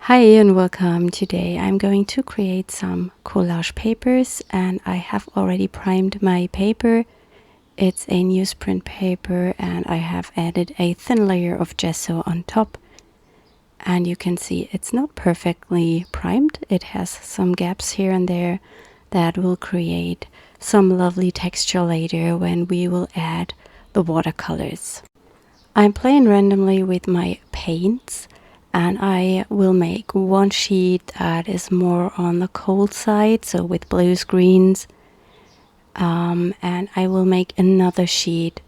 Hi and welcome. Today I'm going to create some collage papers and I have already primed my paper. It's a newsprint paper and I have added a thin layer of gesso on top. And you can see it's not perfectly primed. It has some gaps here and there that will create some lovely texture later when we will add the watercolors. I'm playing randomly with my paints. And I will make one sheet that is more on the cold side, so with blues, greens. And I will make another sheet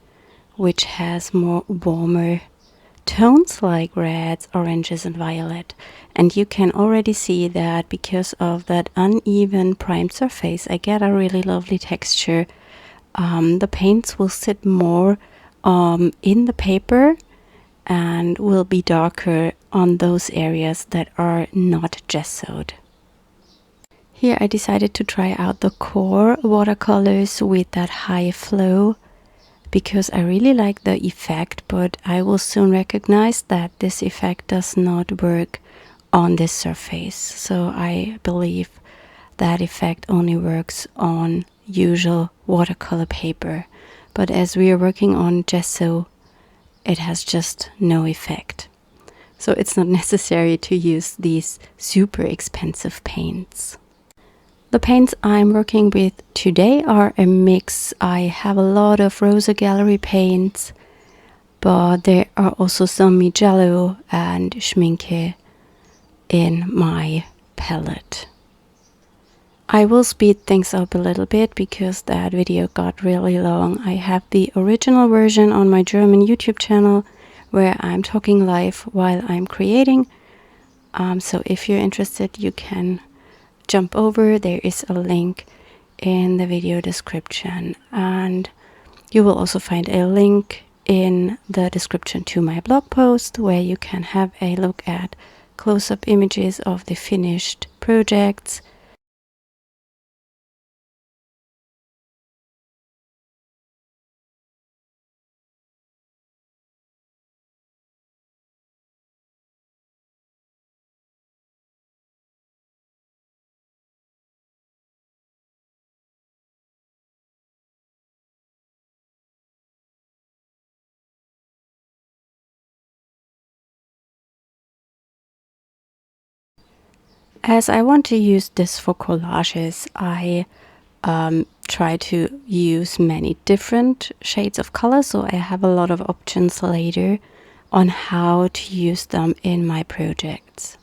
which has more warmer tones like reds, oranges and violet. And you can already see that because of that uneven primed surface, I get a really lovely texture. The paints will sit more in the paper and will be darker on those areas that are not gessoed. Here I decided to try out the core watercolors with that high flow because I really like the effect, but I will soon recognize that this effect does not work on this surface. So I believe that effect only works on usual watercolor paper. But as we are working on gesso, it has just no effect. So it's not necessary to use these super expensive paints. The paints I'm working with today are a mix. I have a lot of Rosa Gallery paints, but there are also some Mijello and Schminke in my palette. I will speed things up a little bit because that video got really long. I have the original version on my German YouTube channel where I'm talking live while I'm creating. So if you're interested, you can jump over. There is a link in the video description. And you will also find a link in the description to my blog post where you can have a look at close-up images of the finished projects. As I want to use this for collages, I try to use many different shades of color, so I have a lot of options later on how to use them in my projects.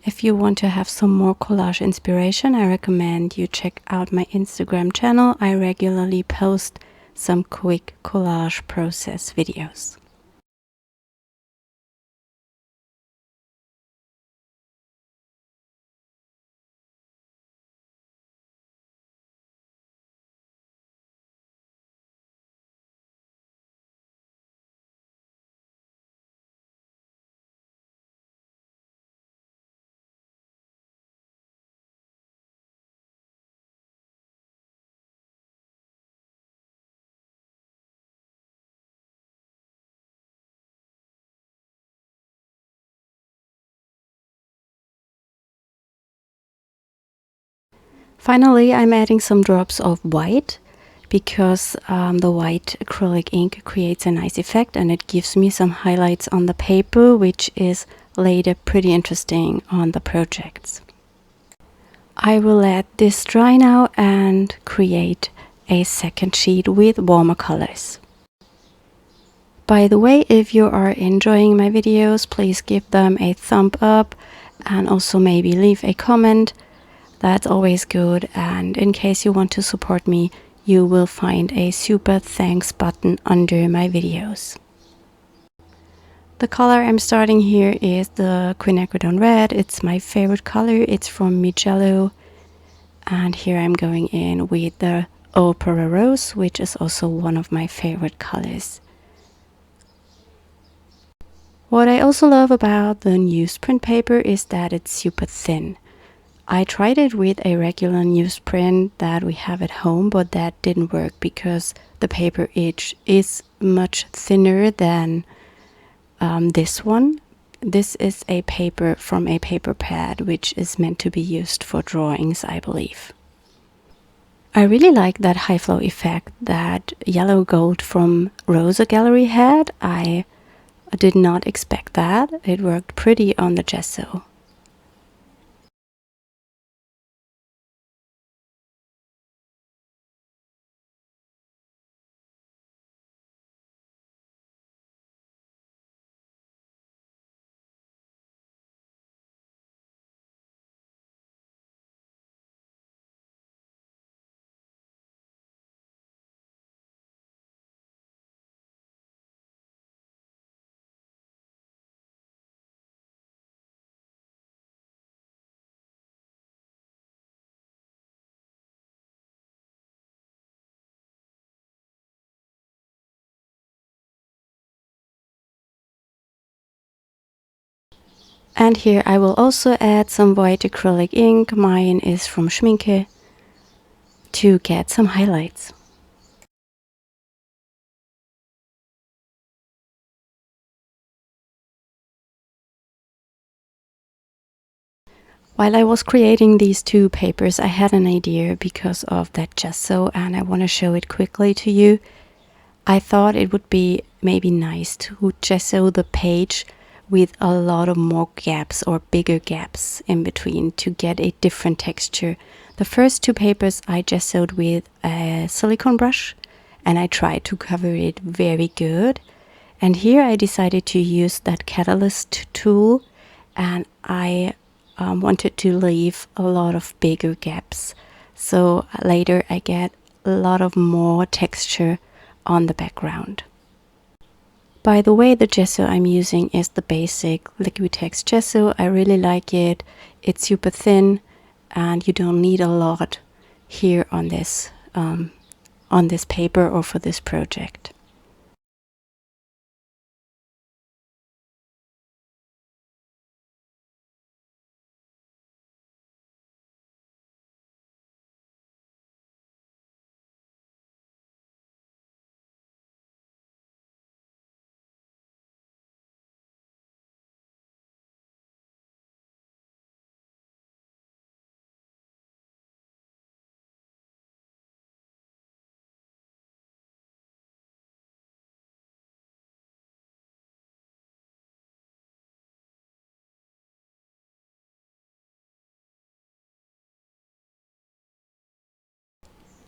If you want to have some more collage inspiration, I recommend you check out my Instagram channel. I regularly post some quick collage process videos. Finally, I'm adding some drops of white because the white acrylic ink creates a nice effect and it gives me some highlights on the paper, which is later pretty interesting on the projects. I will let this dry now and create a second sheet with warmer colors. By the way, if you are enjoying my videos, please give them a thumb up and also maybe leave a comment. That's always good, and in case you want to support me, you will find a super thanks button under my videos. The color I'm starting here is the quinacridone red. It's my favorite color. It's from Mijello. And here I'm going in with the Opera Rose, which is also one of my favorite colors. What I also love about the newsprint paper is that it's super thin. I tried it with a regular newsprint that we have at home, but that didn't work because the paper edge is much thinner than this one. This is a paper from a paper pad, which is meant to be used for drawings, I believe. I really like that high flow effect that yellow gold from Rosa Gallery had. I did not expect that. It worked pretty on the gesso. And here I will also add some white acrylic ink. Mine is from Schminke, to get some highlights. While I was creating these two papers, I had an idea because of that gesso, and I want to show it quickly to you. I thought it would be maybe nice to gesso the page with a lot of more gaps or bigger gaps in between to get a different texture. The first two papers I gessoed with a silicone brush, and I tried to cover it very good. And here I decided to use that catalyst tool, and I wanted to leave a lot of bigger gaps. So later I get a lot of more texture on the background. By the way, the gesso I'm using is the basic Liquitex gesso. I really like it. It's super thin and you don't need a lot here on this paper or for this project.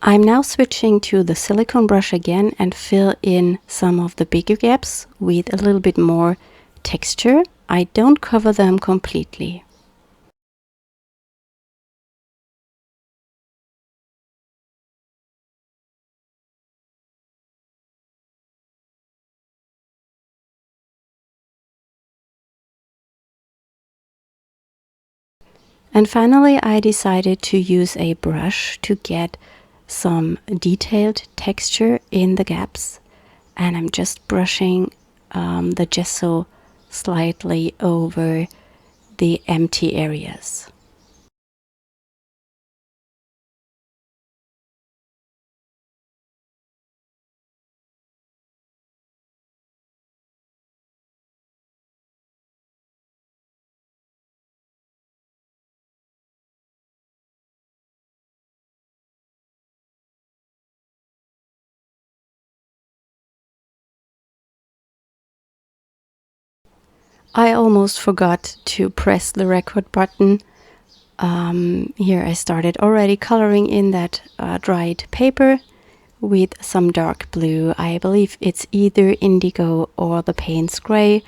I'm now switching to the silicone brush again and fill in some of the bigger gaps with a little bit more texture. I don't cover them completely. And finally, I decided to use a brush to get some detailed texture in the gaps. And I'm just brushing the gesso slightly over the empty areas. I almost forgot to press the record button. Here I started already coloring in that dried paper with some dark blue. I believe it's either indigo or the Payne's Gray.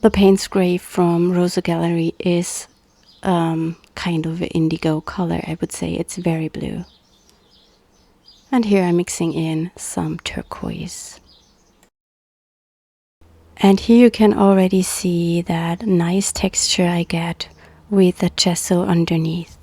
The Payne's Gray from Rosa Gallery is kind of an indigo color. I would say it's very blue. And here I'm mixing in some turquoise. And here you can already see that nice texture I get with the gesso underneath.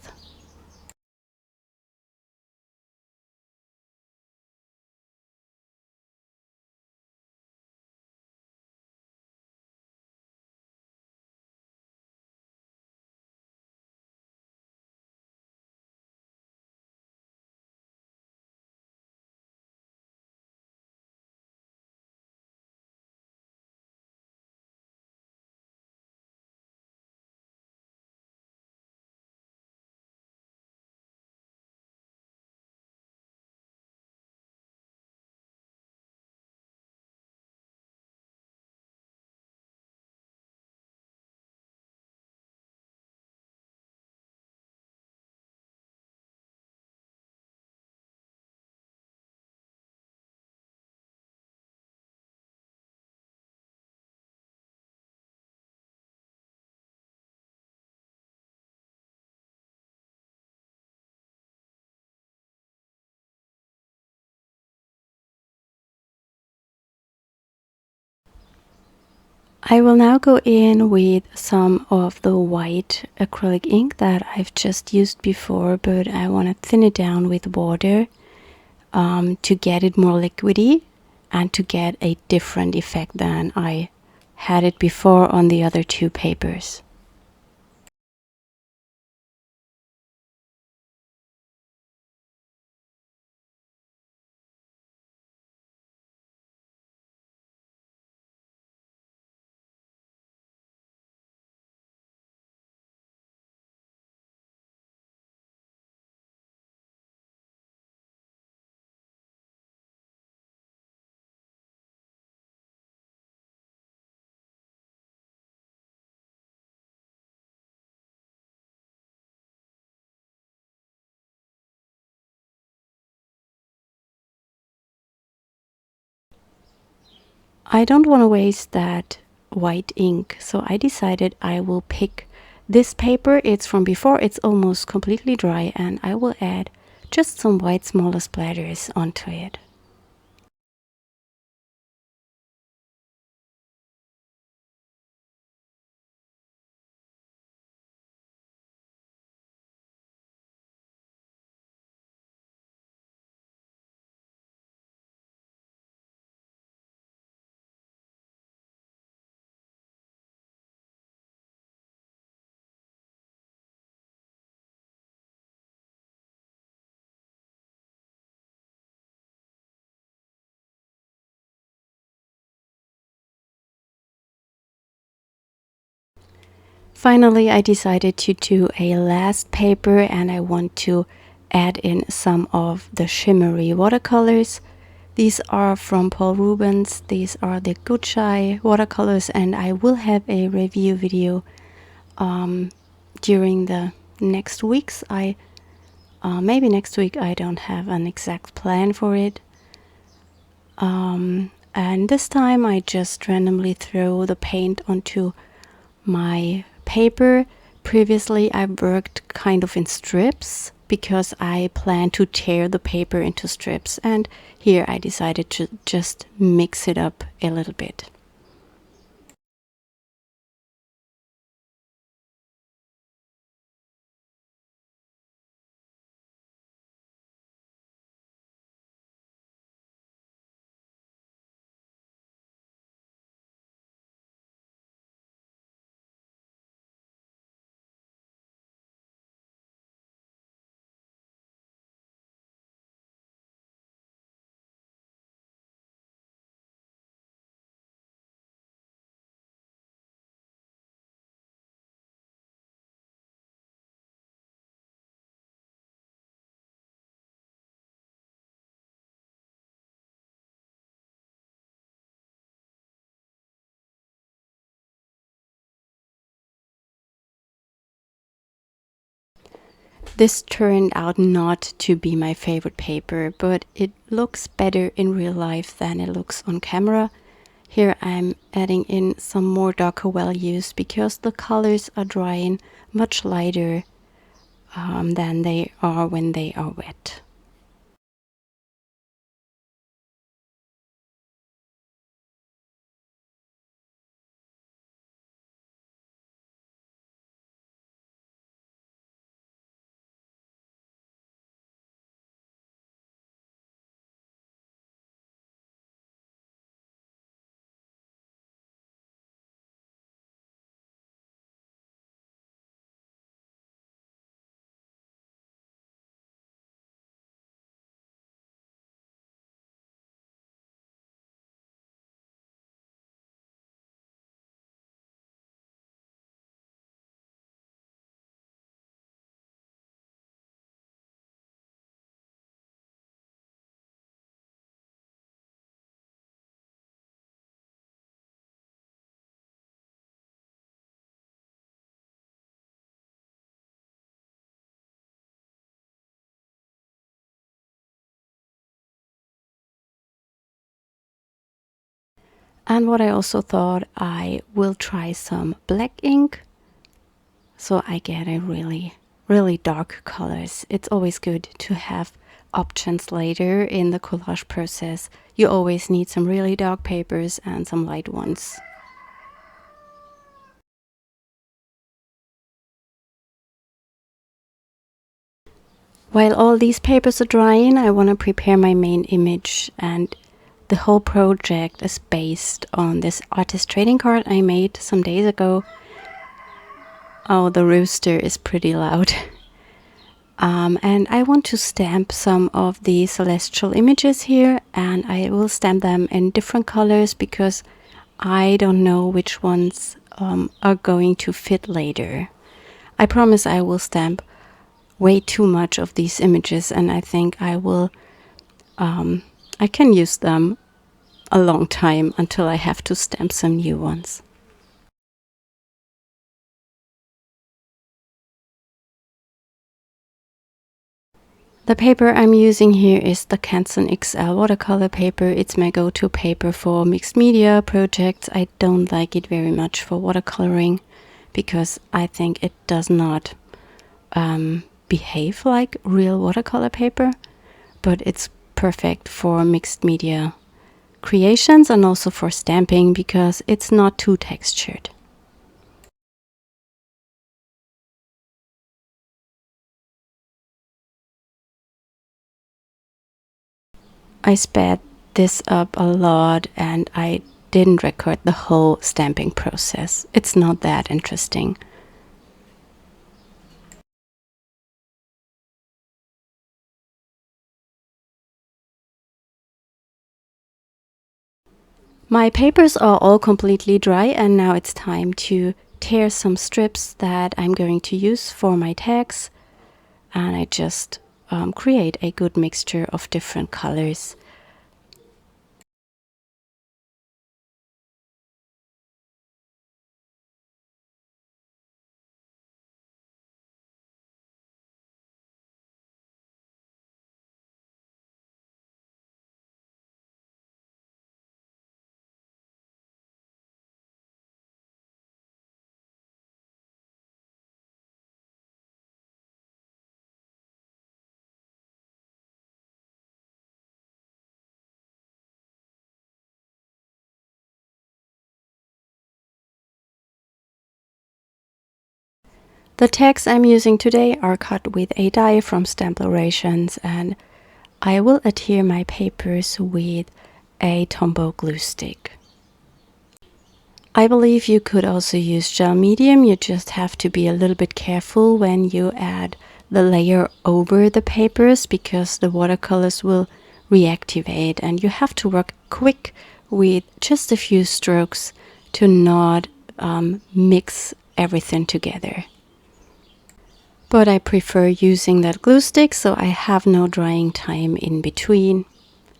I will now go in with some of the white acrylic ink that I've just used before, but I want to thin it down with water to get it more liquidy and to get a different effect than I had it before on the other two papers. I don't want to waste that white ink, so I decided I will pick this paper. It's from before, it's almost completely dry, and I will add just some white smaller splatters onto it. Finally, I decided to do a last paper, and I want to add in some of the Shimmery watercolors. These are from Paul Rubens. These are the Gucci watercolors, and I will have a review video during the next weeks. Maybe next week. I don't have an exact plan for it. And this time I just randomly throw the paint onto my paper. Previously I worked kind of in strips because I plan to tear the paper into strips, and here I decided to just mix it up a little bit. This turned out not to be my favorite paper, but it looks better in real life than it looks on camera. Here I'm adding in some more darker values because the colors are drying much lighter than they are when they are wet. And what I also thought, I will try some black ink so I get a really dark colors. It's always good to have options later in the collage process. You always need some really dark papers and some light ones. While all these papers are drying, I want to prepare my main image, and the whole project is based on this artist trading card I made some days ago. Oh, the rooster is pretty loud. And I want to stamp some of the celestial images here, and I will stamp them in different colors because I don't know which ones are going to fit later. I promise I will stamp way too much of these images, and I think I can use them a long time until I have to stamp some new ones. The paper I'm using here is the Canson XL watercolor paper. It's my go-to paper for mixed media projects. I don't like it very much for watercoloring because I think it does not behave like real watercolor paper, but it's perfect for mixed media creations and also for stamping because it's not too textured. I sped this up a lot and I didn't record the whole stamping process. It's not that interesting. My papers are all completely dry, and now it's time to tear some strips that I'm going to use for my tags. And I just create a good mixture of different colors. The tags I'm using today are cut with a die from Stamplorations, and I will adhere my papers with a Tombow glue stick. I believe you could also use gel medium. You just have to be a little bit careful when you add the layer over the papers because the watercolors will reactivate, and you have to work quick with just a few strokes to not mix everything together. But I prefer using that glue stick so I have no drying time in between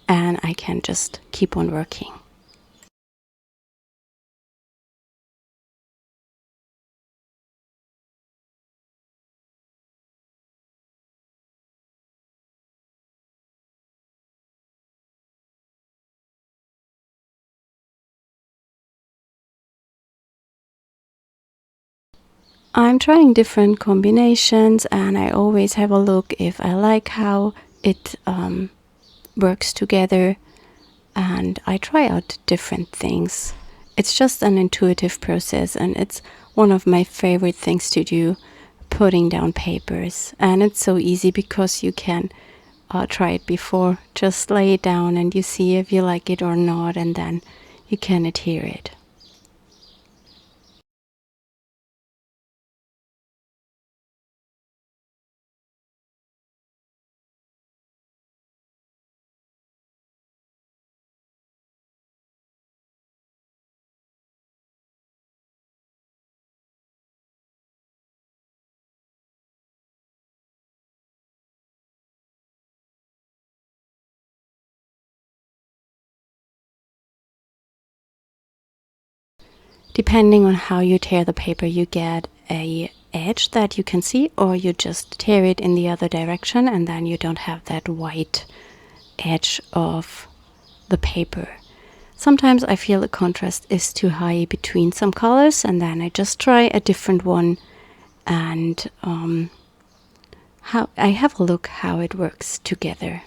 and I can just keep on working. I'm trying different combinations and I always have a look if I like how it works together, and I try out different things. It's just an intuitive process and it's one of my favorite things to do, putting down papers. And it's so easy because you can try it before. Just lay it down and you see if you like it or not, and then you can adhere it. Depending on how you tear the paper, you get a edge that you can see, or you just tear it in the other direction and then you don't have that white edge of the paper. Sometimes I feel the contrast is too high between some colors, and then I just try a different one and I have a look how it works together.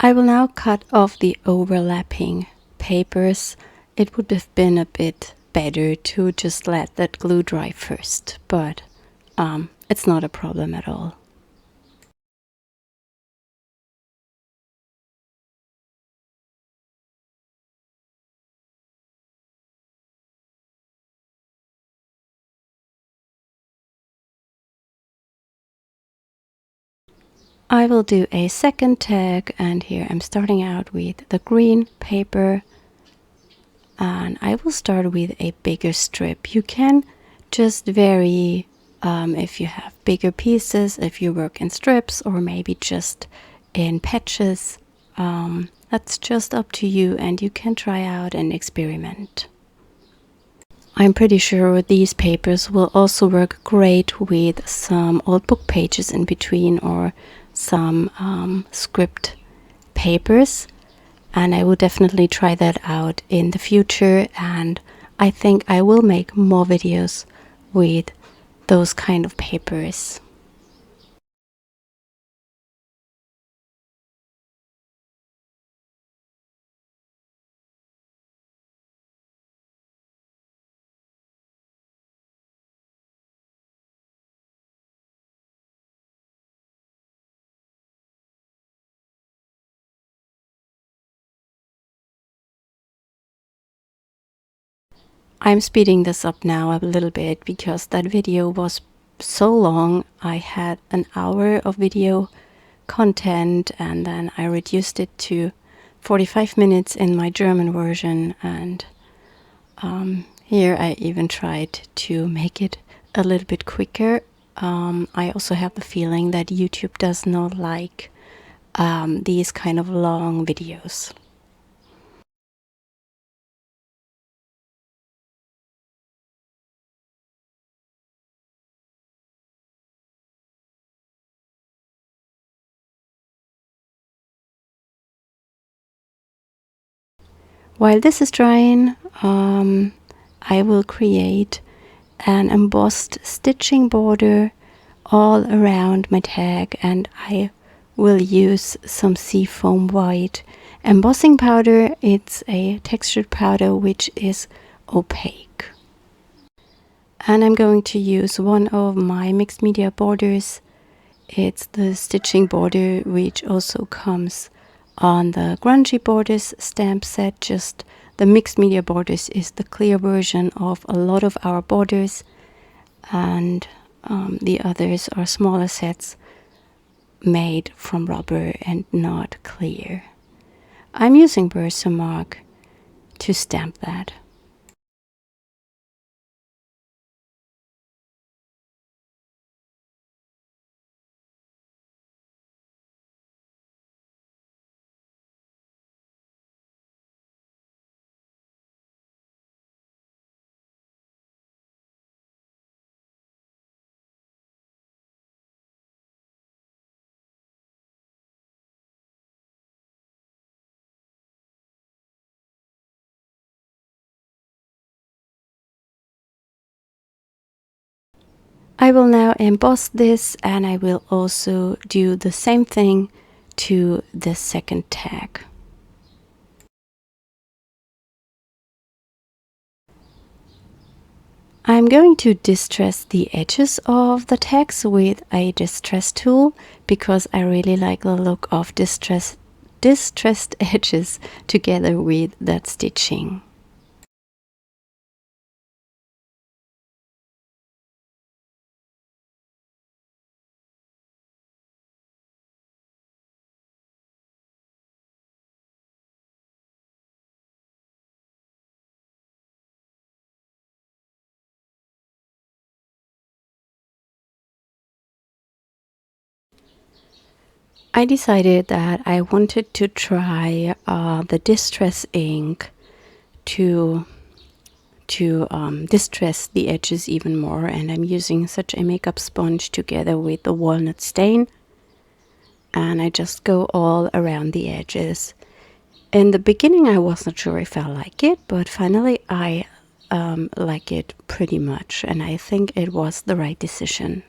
I will now cut off the overlapping papers. It would have been a bit better to just let that glue dry first, but it's not a problem at all. I will do a second tag, and here I'm starting out with the green paper, and I will start with a bigger strip. You can just vary if you have bigger pieces, if you work in strips or maybe just in patches. That's just up to you, and you can try out and experiment. I'm pretty sure these papers will also work great with some old book pages in between or some script papers, and I will definitely try that out in the future, and I think I will make more videos with those kind of papers. I'm speeding this up now a little bit because that video was so long. I had an hour of video content and then I reduced it to 45 minutes in my German version, and here I even tried to make it a little bit quicker. I also have the feeling that YouTube does not like these kind of long videos. While this is drying, I will create an embossed stitching border all around my tag, and I will use some seafoam white embossing powder. It's a textured powder which is opaque. And I'm going to use one of my mixed media borders. It's the stitching border which also comes on the Grungy Borders stamp set. Just the mixed media borders is the clear version of a lot of our borders, and the others are smaller sets made from rubber and not clear. I'm using Versamark to stamp that. I will now emboss this, and I will also do the same thing to the second tag. I'm going to distress the edges of the tags with a distress tool because I really like the look of distressed edges together with that stitching. I decided that I wanted to try the distress ink to distress the edges even more, and I'm using such a makeup sponge together with the walnut stain, and I just go all around the edges. In the beginning I wasn't sure if I like it, but finally I like it pretty much, and I think it was the right decision.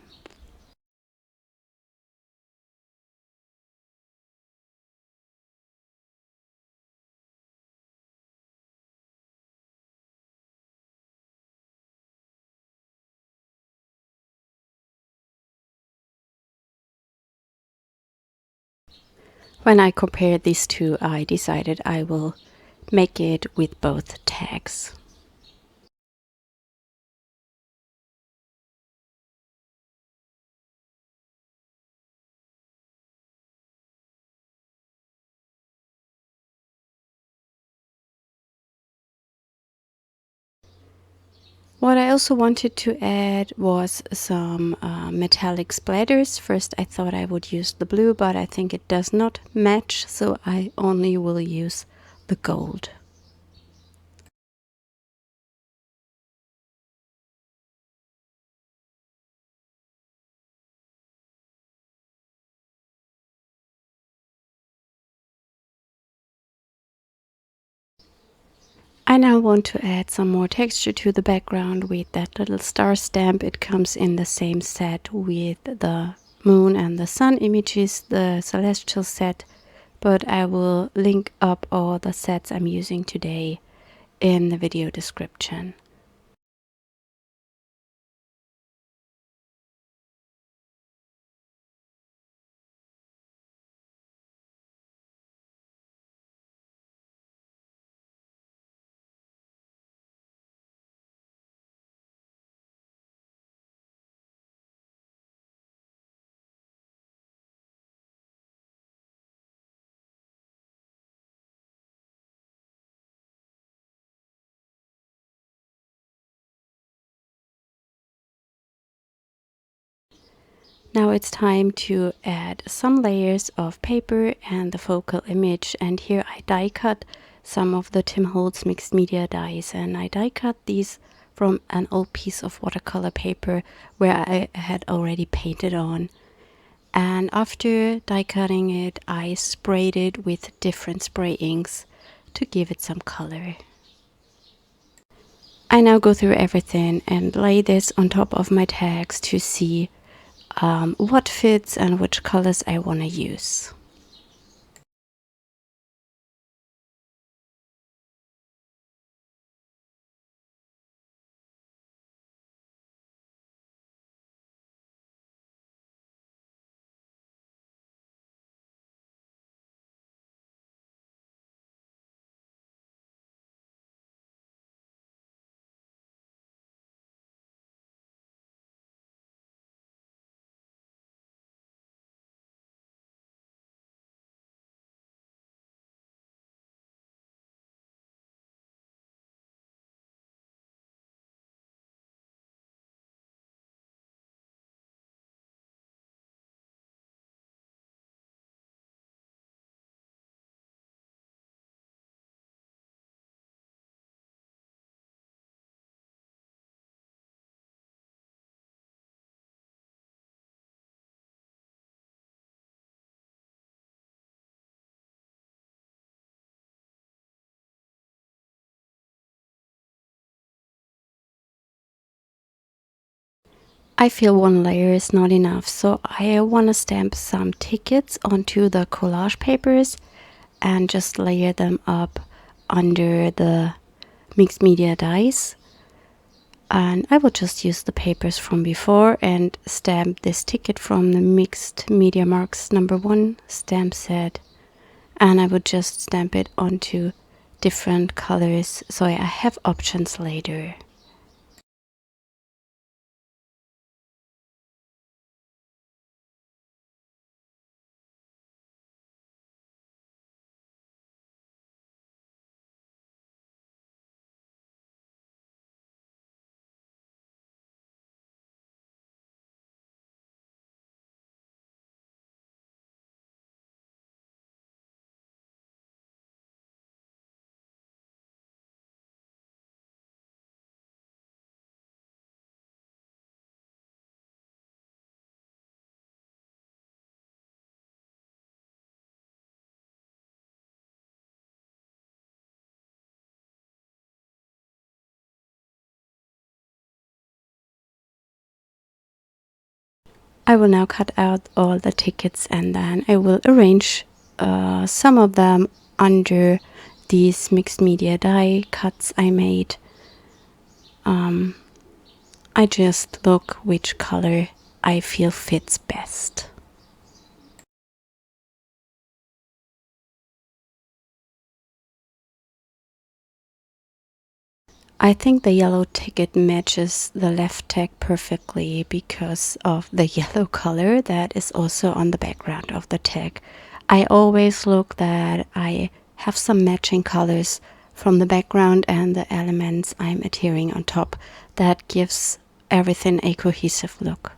When I compared these two, I decided I will make it with both tags. What I also wanted to add was some metallic splatters. First I thought I would use the blue, but I think it does not match, so I only will use the gold. I now want to add some more texture to the background with that little star stamp. It comes in the same set with the moon and the sun images, the celestial set, but I will link up all the sets I'm using today in the video description. Now it's time to add some layers of paper and the focal image, and here I die cut some of the Tim Holtz mixed media dies, and I die cut these from an old piece of watercolor paper where I had already painted on. And after die cutting it, I sprayed it with different spray inks to give it some color. I now go through everything and lay this on top of my tags to see what fits and which colors I want to use. I feel one layer is not enough, so I want to stamp some tickets onto the collage papers and just layer them up under the mixed media dies. And I will just use the papers from before and stamp this ticket from the Mixed Media Marks #1 stamp set. And I would just stamp it onto different colors so I have options later. I will now cut out all the tickets and then I will arrange some of them under these mixed media die cuts I made. I just look which color I feel fits best. I think the yellow ticket matches the left tag perfectly because of the yellow color that is also on the background of the tag. I always look that I have some matching colors from the background and the elements I'm adhering on top. That gives everything a cohesive look.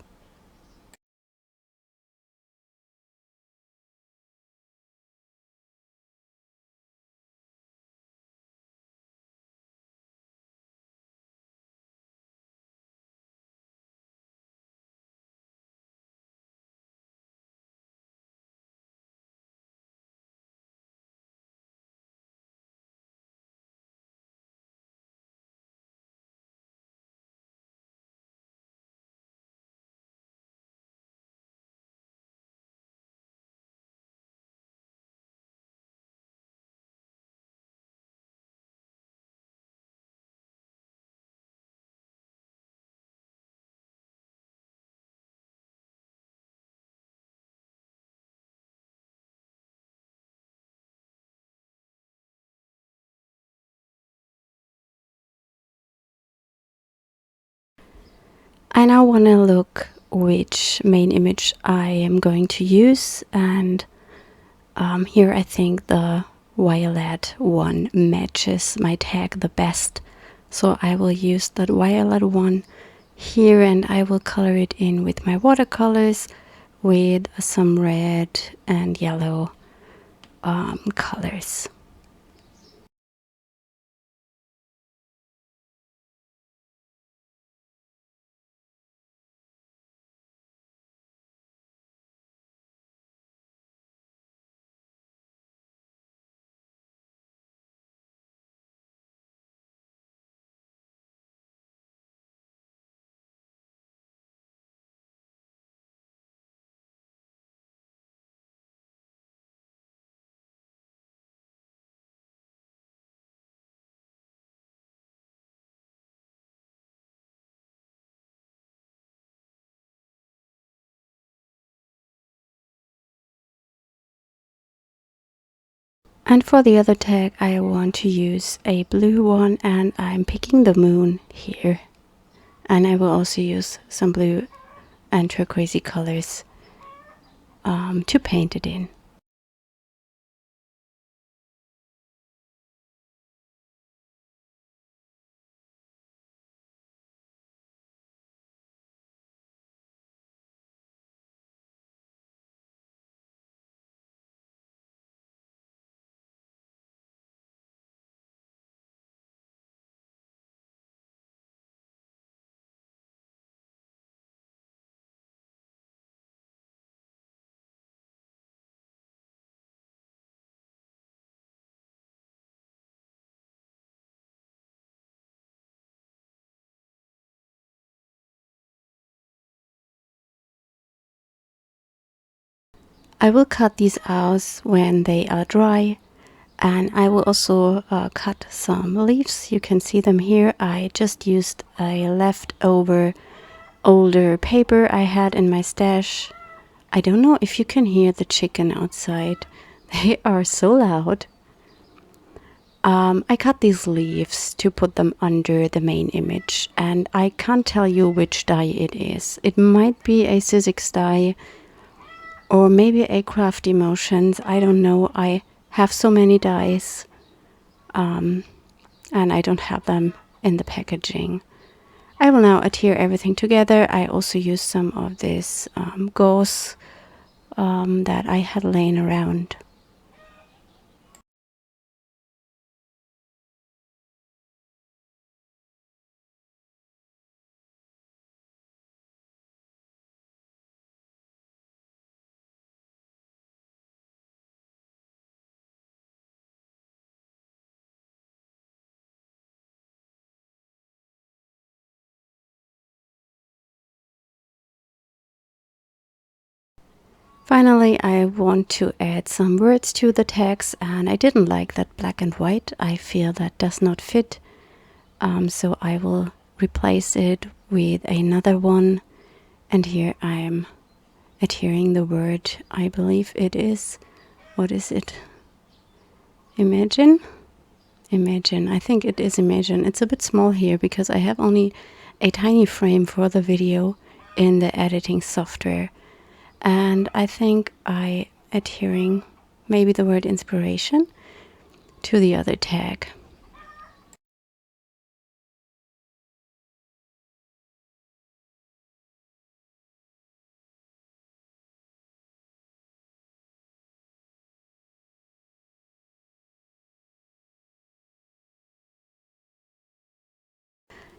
I now want to look which main image I am going to use, and here I think the violet one matches my tag the best. So I will use that violet one here, and I will color it in with my watercolors with some red and yellow colors. And for the other tag I want to use a blue one, and I'm picking the moon here. And I will also use some blue and turquoisey colors to paint it in. I will cut these out when they are dry, and I will also cut some leaves. You can see them here. I just used a leftover older paper I had in my stash. I don't know if you can hear the chicken outside. They are so loud. I cut these leaves to put them under the main image, and I can't tell you which die it is. It might be a Sizzix die, or maybe a Craft Emotions. I don't know. I have so many dies, and I don't have them in the packaging. I will now adhere everything together. I also use some of this gauze that I had laying around. Finally, I want to add some words to the text, and I didn't like that black and white. I feel that does not fit, so I will replace it with another one. And here I'm adhering the word, I believe it is, what is it? Imagine? Imagine. I think it is Imagine. It's a bit small here because I have only a tiny frame for the video in the editing software. And I think I adhering maybe the word inspiration to the other tag.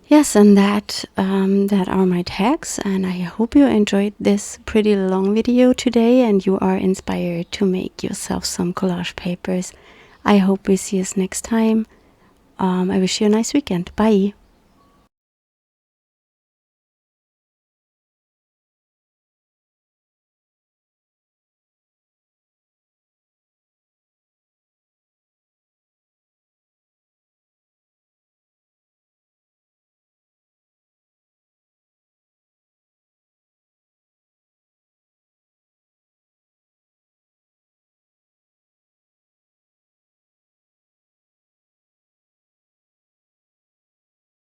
Yes, and that are my tags, and I hope you enjoyed this pretty long video today and you are inspired to make yourself some collage papers. I hope we see us next time. I wish you a nice weekend. Bye!